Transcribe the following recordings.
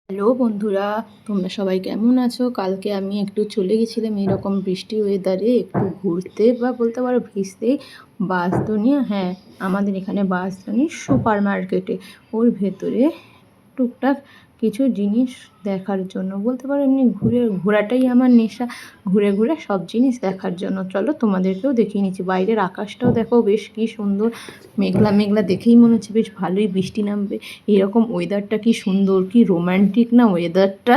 Hello বন্ধুরা, তোমরা সবাই কেমন আছো? কালকে আমি একটু চলে গেছিলাম এরকম বৃষ্টি ওয়েদারে একটু ঘুরতে বা বলতে পারো ভিজতে বাঁশদ্রোণী। হ্যাঁ, আমাদের এখানে বাঁশদ্রোণী সুপার মার্কেটে ওর ভেতরে টুকটাক কিছু জিনিস দেখার জন্য বলতে পারো এমনি ঘোরাটাই আমার নেশা। ঘুরে ঘুরে সব জিনিস দেখার জন্য চলো তোমাদেরকেও দেখিয়ে নিচ্ছি। বাইরের আকাশটাও দেখো বেশ কী সুন্দর, মেঘলা মেঘলা, দেখেই মনে হচ্ছে বেশ ভালোই বৃষ্টি নামবে। এরকম ওয়েদারটা কি সুন্দর, কি রোম্যান্টিক না ওয়েদারটা।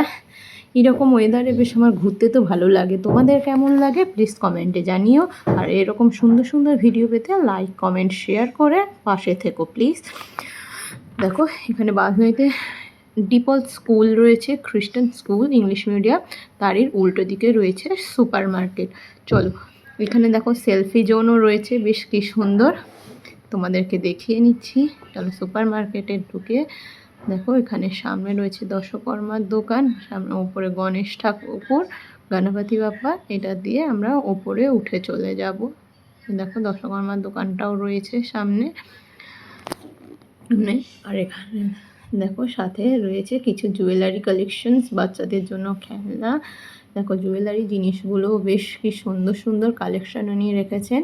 এরকম ওয়েদারে বেশ আমার ঘুরতে তো ভালো লাগে। তোমাদের কেমন লাগে প্লিজ কমেন্টে জানিও। আর এরকম সুন্দর সুন্দর ভিডিও পেতে লাইক কমেন্ট শেয়ার করে পাশে থেকো প্লিজ। দেখো এখানে বাঁশদ্রোণীতে ডিপল স্কুল রয়েছে, খ্রিস্টান স্কুল ইংলিশ মিডিয়াম, তারই উল্টো দিকে রয়েছে সুপার মার্কেট। চলো এখানে দেখো সেলফি জোনও রয়েছে, বেশ কি সুন্দর, তোমাদেরকে দেখিয়ে নিচ্ছি। চলো সুপার মার্কেটে ঢুকে দেখো এখানে সামনে রয়েছে দশকর্মার দোকান, সামনে ওপরে গণেশ ঠাকুর, গণপতি বাপ্পা, এটা দিয়ে আমরা ওপরে উঠে চলে যাব। দেখো দশকর্মার দোকানটাও রয়েছে সামনে। আর এখানে দেখো সাথে রয়েছে কিছু জুয়েলারি কালেকশনস, বাচ্চাদের জন্য খেলনা। দেখো জুয়েলারি জিনিসগুলো বেশ কি সুন্দর সুন্দর কালেকশন নিয়ে রেখেছেন।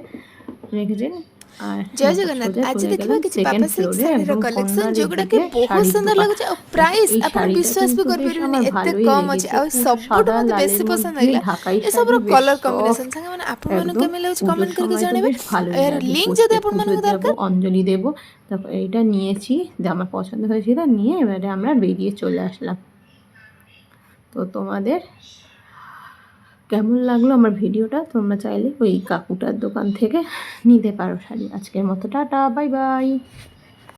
আর जय जगन्नाथ। आज देखिए कि पापा सिल्क शाढ़ीर कलेक्शन जोगुड़ा कि बहुत सुंदर लगुचे और प्राइस आपण विश्वास भी कर परिबेनी एते कम अछि और सबुठ मते बेसी पसंद लागला ए सब रो कलर कॉम्बिनेशन संगे माने आपण माने केमे लागुचे कमेंट करके जानिबे। यार लिंक जदि आपण माने दरकार অঞ্জলি দেব। তারপর এইটা নিয়েছি, যে আমার পছন্দ হয়েছিল নিয়ে এবারে আমরা বেরিয়ে চলে আসলাম। তো তোমাদের কেমন লাগলো আমার ভিডিওটা? তোমরা চাইলে ওই কাকুটার দোকান থেকে নিতে পারো শাড়ি। আজকের মতো টাটা, বাই বাই।